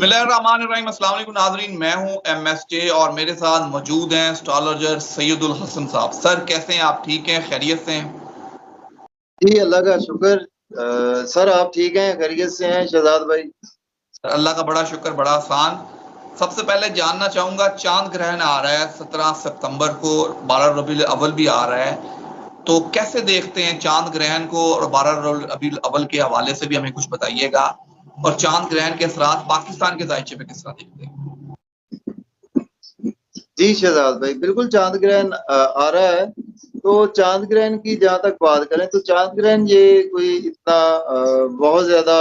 बिस्मिल्लाहिर्रहमानिर्रहीम। अस्सलाम वालेकुम नाज़रीन, मैं हूं MSJ और मेरे साथ मौजूद हैं एस्ट्रोलॉजर सैयदुल हसन साहब। सर कैसे हैं आप? ठीक हैं? खैरियत से हैं? जी अल्लाह का शुक्र। सर आप ठीक हैं, खैरियत से हैं शहजाद भाई? सर अल्लाह का बड़ा शुक्र, बड़ा आसान। सबसे पहले जानना चाहूंगा, चांद ग्रहण आ रहा है 17 सितंबर को, 12 रबीउल अव्वल भी आ रहा है, तो कैसे देखते हैं चांद ग्रहण को? और 12 रबीउल अव्वल के हवाले से भी हमें कुछ बताइएगा। और चांद ग्रहण के असरात पाकिस्तान के दायचे पे किस तरह देखते हैं? जी शहजाद भाई, बिल्कुल चांद ग्रहण आ रहा है। तो चांद ग्रहण की जहाँ तक बात करें तो चांद ग्रहण ये कोई इतना बहुत ज्यादा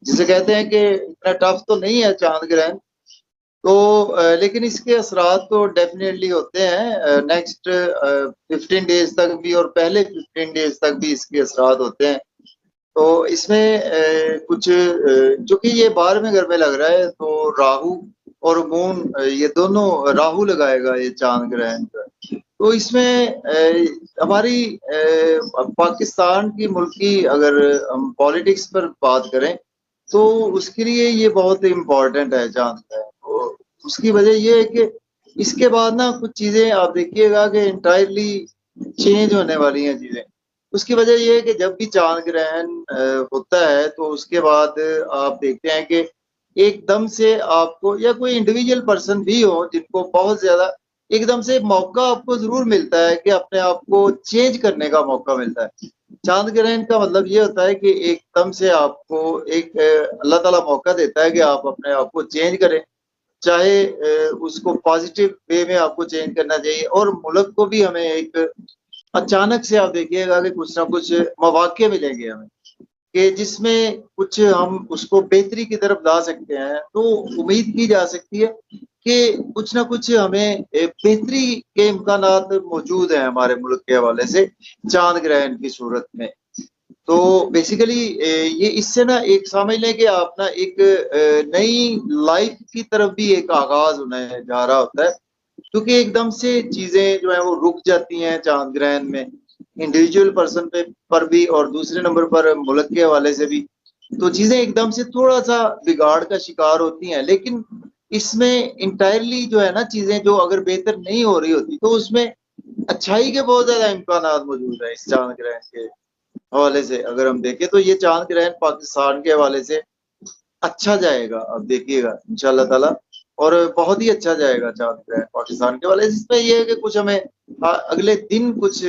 जिसे कहते हैं कि इतना टफ तो नहीं है चांद ग्रहण। तो लेकिन इसके असरात तो डेफिनेटली होते हैं नेक्स्ट 15 डेज तक भी, और पहले 15 डेज तक भी इसके असरात होते हैं। तो इसमें कुछ चूंकि ये 12वें घर में लग रहा है, तो राहु और मून ये दोनों, राहु लगाएगा ये चांद ग्रहण का। तो इसमें हमारी पाकिस्तान की मुल्क की अगर हम पॉलिटिक्स पर बात करें तो उसके लिए ये बहुत इम्पोर्टेंट है चांद ग्रहण। तो उसकी वजह ये है कि इसके बाद ना कुछ चीजें आप देखिएगा कि इंटायरली चेंज होने वाली हैं चीजें। उसकी वजह ये है कि जब भी चांद ग्रहण होता है तो उसके बाद आप देखते हैं कि एकदम से आपको, या कोई इंडिविजुअल पर्सन भी हो जिनको बहुत ज्यादा एकदम से मौका आपको जरूर मिलता है कि अपने आप को चेंज करने का मौका मिलता है। चांद ग्रहण का मतलब ये होता है कि एकदम से आपको एक अल्लाह ताला मौका देता है कि आप अपने आप को चेंज करें, चाहे उसको पॉजिटिव वे में आपको चेंज करना चाहिए। और मुल्क को भी हमें एक अचानक से आप देखिएगा कि कुछ ना कुछ मौके मिलेंगे हमें कि जिसमें कुछ हम उसको बेहतरी की तरफ ला सकते हैं। तो उम्मीद की जा सकती है कि कुछ ना कुछ हमें बेहतरी के इम्कानात मौजूद हैं हमारे मुल्क के हवाले से चांद ग्रहण की सूरत में। तो बेसिकली ये इससे ना एक समझ लें कि आप ना एक नई लाइफ की तरफ भी एक आगाज होने जा रहा होता है, क्योंकि एकदम से चीजें जो है वो रुक जाती हैं चांद ग्रहण में, इंडिविजुअल पर्सन पे पर भी और दूसरे नंबर पर मुल्क के हवाले से भी। तो चीजें एकदम से थोड़ा सा बिगाड़ का शिकार होती हैं, लेकिन इसमें इंटायरली जो है ना चीजें जो अगर बेहतर नहीं हो रही होती तो उसमें अच्छाई के बहुत ज्यादा इम्कान मौजूद है। इस चांद ग्रहण के हवाले से अगर हम देखें तो ये चांद ग्रहण पाकिस्तान के हवाले से अच्छा जाएगा, आप देखिएगा इंशाल्लाह ताला। और बहुत ही अच्छा जाएगा चांद ग्रहण पाकिस्तान के वाले। इसमें यह है कि कुछ हमें अगले दिन कुछ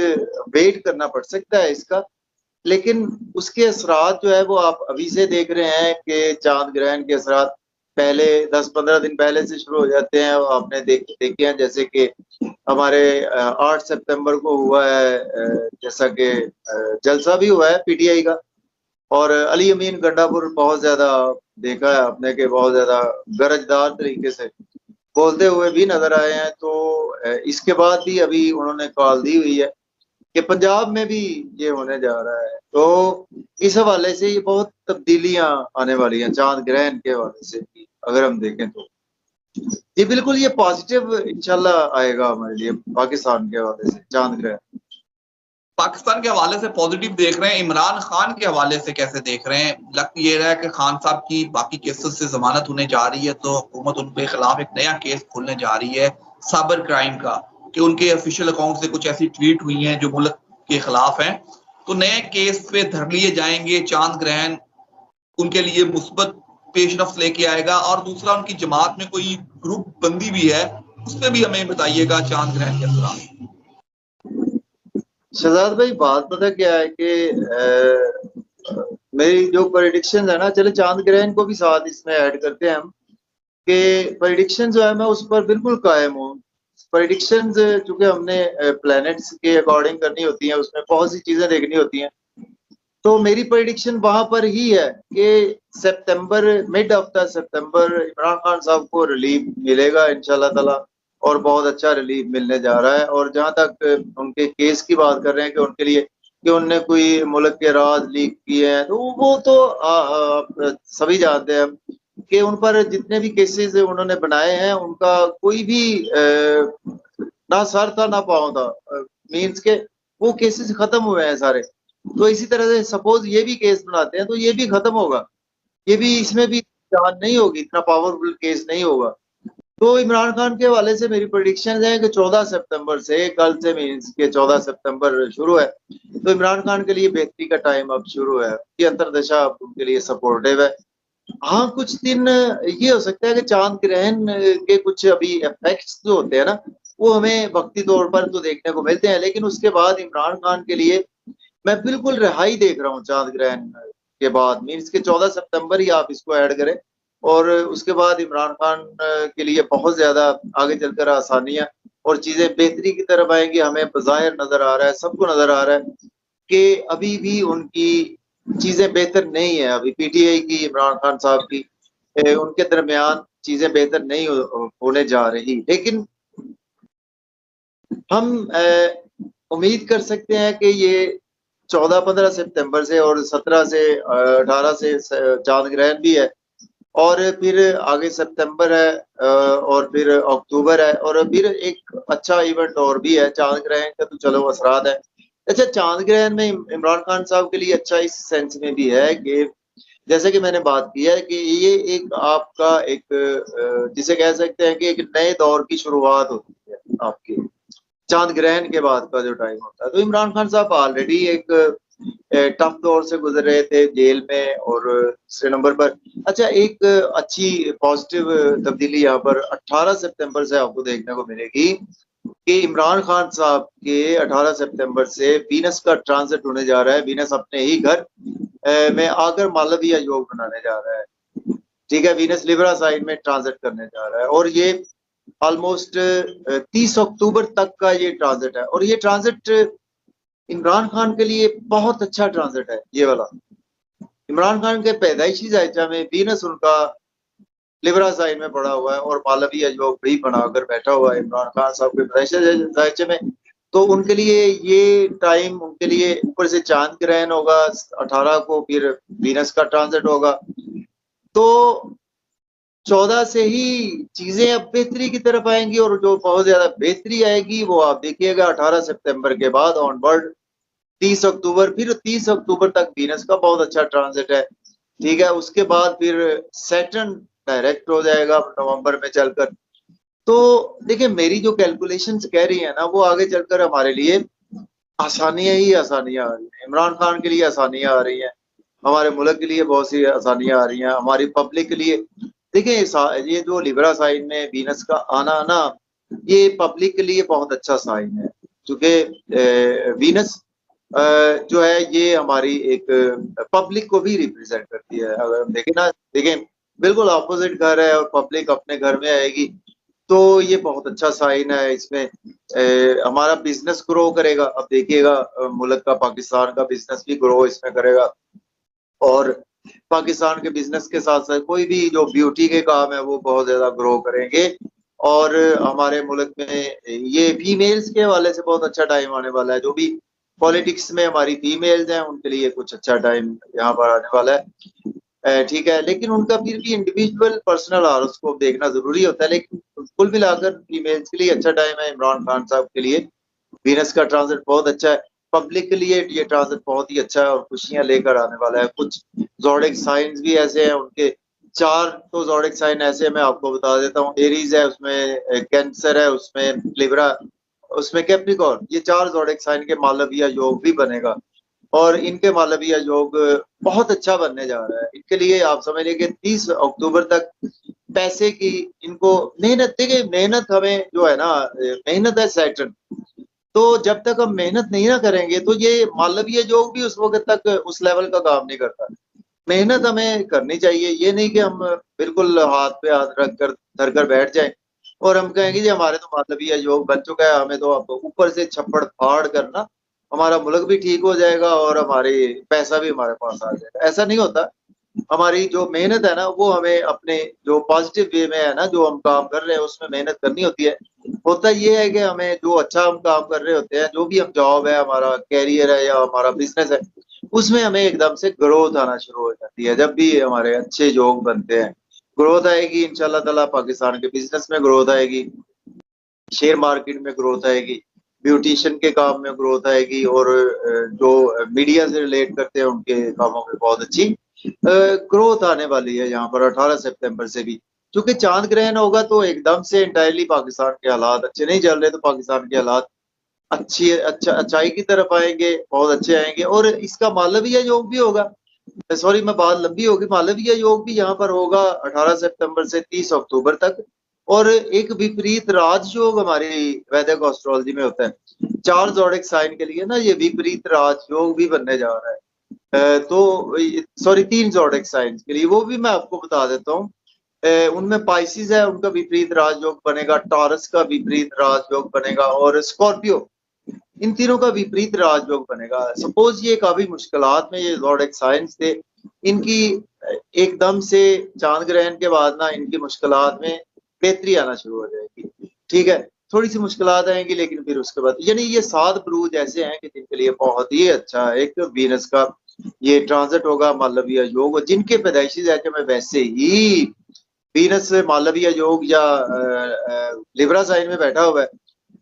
वेट करना पड़ सकता है इसका, लेकिन उसके असरात जो है वो आप अभी से देख रहे हैं कि चांद ग्रहण के असरात पहले 10-15 दिन पहले से शुरू हो जाते हैं। आपने देखे हैं जैसे कि हमारे 8 सितंबर को हुआ है, जैसा कि जलसा भी हुआ है PTI का। और अली अमीन गंडापुर बहुत ज्यादा देखा है आपने कि बहुत ज्यादा गरजदार तरीके से बोलते हुए भी नजर आए हैं। तो इसके बाद भी अभी उन्होंने कॉल दी हुई है कि पंजाब में भी ये होने जा रहा है। तो इस हवाले से ये बहुत तब्दीलियां आने वाली हैं चांद ग्रहण के हवाले से भी अगर हम देखें तो। जी बिल्कुल, ये पॉजिटिव इंशाल्लाह आएगा हमारे लिए पाकिस्तान के हवाले से चांद ग्रहण। पाकिस्तान के हवाले से पॉजिटिव देख रहे हैं। इमरान खान के हवाले से कैसे देख रहे हैं? लग ये रहा है कि खान साहब की बाकी केसेस से जमानत होने जा रही है, तो हुकूमत उनके खिलाफ एक नया केस खोलने जा रही है साइबर क्राइम का, कि उनके ऑफिशियल अकाउंट से कुछ ऐसी ट्वीट हुई हैं जो मुल्क के खिलाफ हैं, तो नए केस पे धर लिए जाएंगे। चांद ग्रहण उनके लिए मुस्बत पेशरफ लेके आएगा। और दूसरा, उनकी जमात में कोई ग्रुप बंदी भी है, उस पर भी हमें बताइएगा चांद ग्रहण के दौरान। शहजाद भाई, बात पता क्या है कि मेरी जो प्रेडिक्शन है ना, चले चांद ग्रहण को भी साथ इसमें ऐड करते हैं हम, कि प्रेडिक्शन जो है मैं उस पर बिल्कुल कायम हूँ। प्रेडिक्शन चूंकि हमने प्लैनेट्स के अकॉर्डिंग करनी होती है, उसमें बहुत सी चीजें देखनी होती हैं। तो मेरी प्रेडिक्शन वहां पर ही है कि सितंबर, mid of the September Imran Khan साहब को रिलीफ मिलेगा इंशाल्लाह ताला। और बहुत अच्छा रिलीफ मिलने जा रहा है। और जहां तक उनके केस की बात कर रहे हैं कि उनके लिए कि उनने कोई मुल्क के राज लीक किए हैं, तो वो तो सभी जानते हैं कि उन पर जितने भी केसेस उन्होंने बनाए हैं उनका कोई भी ना सर था ना पाँव था। मीन्स के वो केसेस खत्म हुए हैं सारे। तो इसी तरह से सपोज ये भी केस बनाते हैं तो ये भी खत्म होगा। ये भी, इसमें भी चांद नहीं होगी, इतना पावरफुल केस नहीं होगा। तो इमरान खान के हवाले से मेरी प्रेडिक्शन है कि 14 सितंबर से, कल से मीन्स के 14 सितंबर शुरू है, तो इमरान खान के लिए बेहतरी का टाइम अब शुरू है, ये अंतरदशा अब उनके लिए सपोर्टिव है। हाँ, कुछ दिन ये हो सकता है कि चांद ग्रहण के कुछ अभी इफेक्ट्स जो होते हैं ना, वो हमें वक्ती तौर पर तो देखने को मिलते हैं, लेकिन उसके बाद इमरान खान के लिए मैं बिल्कुल रिहाई देख रहा हूँ चांद ग्रहण के बाद, मीन्स के 14 सितंबर ही आप इसको ऐड करें, और उसके बाद इमरान खान के लिए बहुत ज्यादा आगे चलकर आसानियां और चीजें बेहतरी की तरफ आएंगी। हमें बाहिर नजर आ रहा है, सबको नजर आ रहा है कि अभी भी उनकी चीजें बेहतर नहीं है, अभी पीटीआई की, इमरान खान साहब की, उनके दरमियान चीजें बेहतर नहीं होने जा रही, लेकिन हम उम्मीद कर सकते हैं कि ये 14-15 सितंबर से और 17 से 18 से चांद ग्रहण भी है, और फिर आगे सितंबर है, और फिर अक्टूबर है, और फिर एक अच्छा इवेंट और भी है चांद ग्रहण का, तो चलो असरात है। अच्छा, चांद ग्रहण में इमरान खान साहब के लिए अच्छा इस सेंस में भी है कि जैसे कि मैंने बात की है कि ये एक आपका एक जिसे कह सकते हैं कि एक नए दौर की शुरुआत होती है आपकी, चांद ग्रहण के बाद का जो टाइम होता है। तो इमरान खान साहब ऑलरेडी एक टफ दौर से गुजर रहे थे जेल में, और दूसरे नंबर पर अच्छा एक अच्छी पॉजिटिव तब्दीली यहाँ पर 18 सितंबर से आपको देखने को मिलेगी कि इमरान खान साहब के 18 सितंबर से वीनस का ट्रांजिट होने जा रहा है। वीनस अपने ही घर में आकर मालवीय योग बनाने जा रहा है, ठीक है, वीनस लिब्रा साइन में ट्रांजिट करने जा रहा है, और ये ऑलमोस्ट 30 अक्टूबर तक का ये ट्रांजिट है, और ये ट्रांजिट इमरान खान के लिए बहुत अच्छा ट्रांजिट है ये वाला। इमरान खान के पैदाइशी जायजा में वीनस उनका लिब्रा साइन में पड़ा हुआ है, और मालवीय योग भी बनाकर बैठा हुआ है इमरान खान साहब के पैदाइशी जायजे में। तो उनके लिए ये टाइम, उनके लिए ऊपर से चांद ग्रहण होगा 18 को, फिर वीनस का ट्रांजिट होगा, तो 14 से ही चीजें अब बेहतरी की तरफ आएंगी, और जो बहुत ज्यादा बेहतरी आएगी वो आप देखिएगा 18 सितंबर के बाद ऑनवर्ड 30 अक्टूबर, फिर 30 अक्टूबर तक वीनस का बहुत अच्छा ट्रांजिट है, ठीक है। उसके बाद फिर सैटर्न डायरेक्ट हो जाएगा नवंबर में चलकर। तो देखिए, मेरी जो कैलकुलेशंस कह रही है ना, वो आगे चलकर हमारे लिए आसानियां ही आसानियां आ रही हैं, इमरान खान के लिए आसानियां आ रही हैं, हमारे मुल्क के लिए बहुत सी आसानियां आ रही हैं, हमारी पब्लिक के लिए। देखिए, ये जो लिब्रा साइन में वीनस का आना ना, ये पब्लिक के लिए बहुत अच्छा साइन है, क्योंकि वीनस जो है ये हमारी एक पब्लिक को भी रिप्रेजेंट करती है। अगर हम देखें ना, देखें बिल्कुल अपोजिट घर है और पब्लिक अपने घर में आएगी, तो ये बहुत अच्छा साइन है। इसमें हमारा बिजनेस ग्रो करेगा। अब देखिएगा, मुल्क का, पाकिस्तान का बिजनेस भी ग्रो इसमें करेगा, और पाकिस्तान के बिजनेस के साथ साथ कोई भी जो ब्यूटी के काम है वो बहुत ज्यादा ग्रो करेंगे, और हमारे मुल्क में ये फीमेल्स के हवाले से बहुत अच्छा टाइम आने वाला है। जो भी पॉलिटिक्स में हमारी फीमेल्स हैं उनके लिए कुछ अच्छा टाइम यहाँ पर आने वाला है, ठीक है। लेकिन उनका फिर भी इंडिविजुअल पर्सनल हॉरोस्कोप देखना जरूरी होता है, लेकिन कुल मिलाकर फीमेल्स के लिए अच्छा टाइम है। इमरान खान साहब के लिए वीनस का ट्रांजिट बहुत अच्छा है, पब्लिक के लिए ये ट्रांजिट बहुत ही अच्छा है और खुशियां लेकर आने वाला है। कुछ जोडिक साइंस भी ऐसे हैं उनके, 4 तो जोडिक साइन ऐसे हैं, मैं आपको बता देता हूँ। एरीज है, उसमें कैंसर है, उसमें लिब्रा, उसमें कैप्रिकॉर्न, ये 4 जोडिक साइन के मालवीय योग भी बनेगा, और इनके मालवीय योग बहुत अच्छा बनने जा रहा है। इनके लिए आप समझ लीजिए कि 30 अक्टूबर तक पैसे की इनको मेहनत, देखिए मेहनत हमें जो है ना, मेहनत है सैटर्न, तो जब तक हम मेहनत नहीं ना करेंगे तो ये मालवीय योग भी उस वक्त तक उस लेवल का काम नहीं करता। मेहनत हमें करनी चाहिए, ये नहीं कि हम बिल्कुल हाथ पे हाथ रख कर धर कर बैठ जाएं और हम कहेंगे जी हमारे तो मालवीय योग बन चुका है, हमें तो अब ऊपर से छप्पड़ फाड़ करना, हमारा मुल्क भी ठीक हो जाएगा और हमारी पैसा भी हमारे पास आ जाएगा। ऐसा नहीं होता। हमारी जो मेहनत है ना, वो हमें अपने जो पॉजिटिव वे में है ना, जो हम काम कर रहे हैं उसमें मेहनत करनी होती है। होता ये है कि हमें जो अच्छा हम काम कर रहे होते हैं, जो भी हम जॉब है, हमारा कैरियर है या हमारा बिजनेस है, उसमें हमें एकदम से ग्रोथ आना शुरू हो जाती है। जब भी हमारे अच्छे योग बनते हैं, ग्रोथ आएगी इंशाल्लाह ताला। पाकिस्तान के बिजनेस में ग्रोथ आएगी, शेयर मार्केट में ग्रोथ आएगी, ब्यूटिशियन के काम में ग्रोथ आएगी, और जो मीडिया से रिलेट करते हैं उनके कामों में बहुत अच्छी ग्रोथ आने वाली है यहाँ पर 18 सितंबर से भी। क्योंकि चांद ग्रहण होगा तो एकदम से इंटायरली पाकिस्तान के हालात अच्छे नहीं चल रहे, तो पाकिस्तान के हालात अच्छाई की तरफ आएंगे, बहुत अच्छे आएंगे। और इसका मालवीय योग भी होगा, सॉरी मैं बात लंबी होगी, मालवीय योग भी यहाँ पर होगा 18 सितंबर से 30 अक्टूबर तक। और एक विपरीत राजयोग हमारी वैदिक एस्ट्रोलॉजी में होता है, 4 ज़ोडिक साइन के लिए ना ये विपरीत राजयोग भी बनने जा रहा है। तो सॉरी 3 ज़ोडिक साइन के लिए, वो भी मैं आपको बता देता हूँ। उनमें पाइसिस है, उनका विपरीत राजयोग बनेगा, टॉरस का विपरीत राजयोग बनेगा, और स्कॉर्पियो, इन तीनों का विपरीत राजयोग बनेगा। सपोज ये काफी मुश्किलात में ये ज़ोडिक साइंस थे, इनकी एकदम से चांद ग्रहण के बाद ना इनकी मुश्किलात में बेहतरी आना शुरू हो जाएगी। ठीक है, थोड़ी सी मुश्किलात आएंगी, लेकिन फिर उसके बाद यानी ये 7 बुरूज ऐसे हैं कि जिनके लिए बहुत ही अच्छा है। एक वीनस का ये ट्रांजिट होगा, मालवीय योग, जिनके पैदाइशी जाके में वैसे ही वीनस मालवीय योग या लिब्रा साइन में बैठा हुआ है,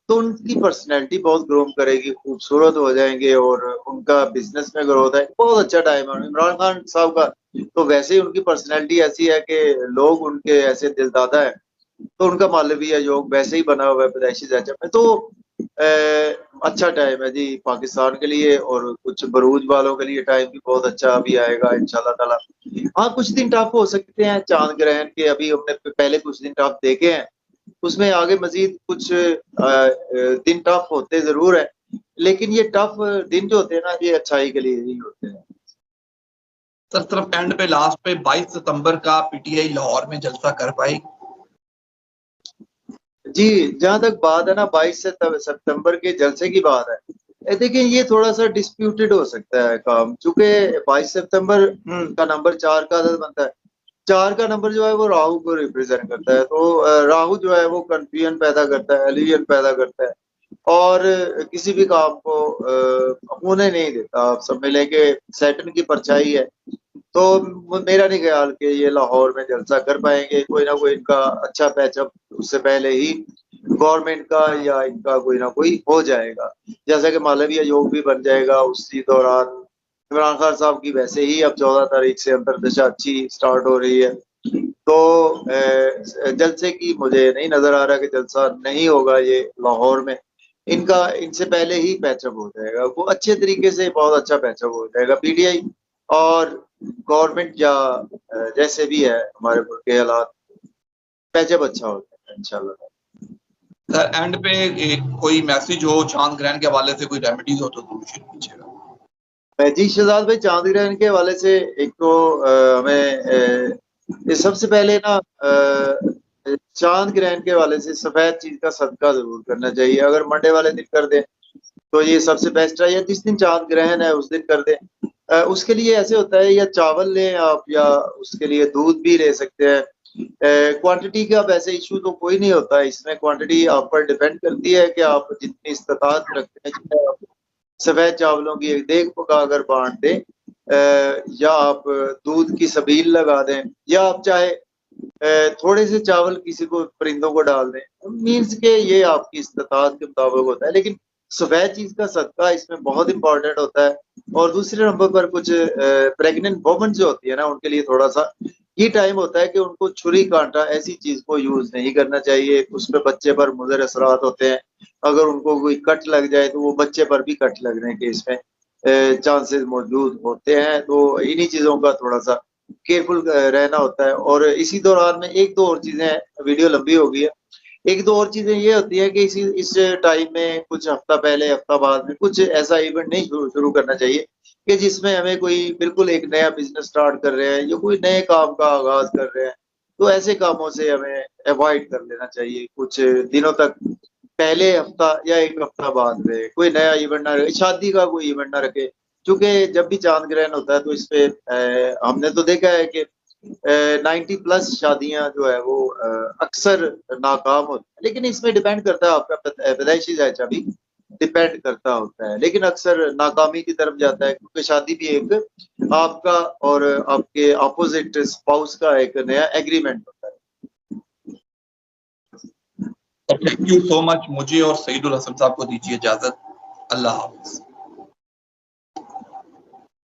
तो उनकी पर्सनैलिटी बहुत ग्रोम करेगी, खूबसूरत हो जाएंगे और उनका बिजनेस में ग्रोथ है। बहुत अच्छा टाइम है इमरान खान साहब का, तो वैसे ही उनकी पर्सनैलिटी ऐसी है कि लोग उनके ऐसे दिलदादा है, तो उनका मालवीय योग वैसे ही बना हुआ है पैदाइशी ज़ायचा में। तो अच्छा टाइम है जी पाकिस्तान के लिए, और कुछ बरूज वालों के लिए टाइम भी बहुत अच्छा अभी आएगा इंशाल्लाह ताला। हाँ, कुछ दिन टफ हो सकते हैं चांद ग्रहण के, अभी हमने पहले कुछ दिन टफ देखे हैं, उसमें आगे मजीद कुछ दिन टफ होते जरूर है, लेकिन ये टफ दिन जो होते हैं ना, ये अच्छाई के लिए ही होते हैं। सर सिर्फ एंड पे लास्ट पे 22 सितंबर का पीटीआई लाहौर में जलसा कर पाएगी? जी, जहां तक बात है ना 22 सितंबर के जलसे की बात है, देखिए ये थोड़ा सा डिस्प्यूटेड हो सकता है काम, चूंकि 22 सितंबर का नंबर 4 का अदद बनता है। 4 का नंबर जो है वो राहु को रिप्रेजेंट करता है, तो राहु जो है वो कंफ्यूजन पैदा करता है, एलियन पैदा करता है, और किसी भी काम को होने नहीं देता। आप सब मिले के सैटर्न की परछाई है, तो मेरा नहीं ख्याल कि ये लाहौर में जलसा कर पाएंगे। कोई ना कोई इनका अच्छा पैचअप उससे पहले ही गवर्नमेंट का या इनका कोई ना कोई हो जाएगा, जैसा कि मालवीय योग भी बन जाएगा उसी दौरान। इमरान खान साहब की वैसे ही अब 14 तारीख से अंतर्दशा अच्छी स्टार्ट हो रही है, तो जलसे की मुझे नहीं नजर आ रहा कि जलसा नहीं होगा ये लाहौर में। इनका इनसे पहले ही पैचअप हो जाएगा, वो अच्छे तरीके से बहुत अच्छा पैचअप हो जाएगा। पीटीआई और गवर्नमेंट या जैसे भी है हमारे मुल्क के हालात, पैचअप अच्छा हो जाएगा इंशाल्लाह। सर एंड पे कोई मैसेज हो चांद ग्रहण के हवाले से, कोई रेमेडीज हो तो जरूर शेयर कीजिएगा। जी शहजाद भाई, चांद ग्रहण के हवाले से एक तो हमें सबसे पहले ना चांद ग्रहण के हवाले से सफेद चीज का सदका जरूर करना चाहिए। अगर मंडे वाले दिन कर दें तो ये सबसे बेस्ट है, या जिस दिन चांद ग्रहण है उस दिन कर दें। उसके लिए ऐसे होता है, या चावल लें आप, या उसके लिए दूध भी ले सकते हैं। क्वांटिटी का वैसे इशू तो कोई नहीं होता है इसमें, क्वांटिटी आप पर डिपेंड करती है कि आप जितनी इस्तात रखते हैं। आप सफेद चावलों की एक देग पका कर बांट दें, या आप दूध की सबील लगा दें, या आप चाहे थोड़े से चावल किसी को परिंदों को डाल दें, मीन्स के ये आपकी इस्तात के मुताबिक होता है। लेकिन सफेद चीज का सदका इसमें बहुत इंपॉर्टेंट होता है। और दूसरे नंबर पर कुछ प्रेग्नेंट वुमन जो होती है ना, उनके लिए थोड़ा सा ये टाइम होता है कि उनको छुरी कांटा ऐसी चीज को यूज नहीं करना चाहिए, उसमें बच्चे पर मुज़र असरात होते हैं। अगर उनको कोई कट लग जाए तो वो बच्चे पर भी कट लगने के इसमें चांसेस मौजूद होते हैं। तो इन्हीं चीजों का थोड़ा सा केयरफुल रहना होता है। और इसी दौरान में एक दो और चीजें, वीडियो लंबी हो गई है, एक दो और चीजें ये होती है कि इस टाइम में कुछ हफ्ता पहले हफ्ता बाद में कुछ ऐसा इवेंट नहीं शुरू करना चाहिए कि जिसमें हमें कोई बिल्कुल एक नया बिजनेस स्टार्ट कर रहे हैं या कोई नए काम का आगाज कर रहे हैं, तो ऐसे कामों से हमें अवॉइड कर लेना चाहिए। कुछ दिनों तक पहले हफ्ता या एक हफ्ता बाद में कोई नया इवेंट ना रखे, शादी का कोई इवेंट ना रखे, क्योंकि जब भी चांद ग्रहण होता है तो इसपे हमने तो देखा है कि 90+ शादियां जो है वो अक्सर नाकाम होती है। लेकिन इसमें डिपेंड करता है, आपका पैदाइशी ज़ायचा भी डिपेंड करता होता है, लेकिन अक्सर नाकामी की तरफ जाता है, क्योंकि शादी भी एक आपका और आपके अपोजिट स्पाउस का एक नया एग्रीमेंट होता है। Thank you so much. मुझे और सईदुल हसन साहब को दीजिए इजाजत। अल्लाह हाफिज।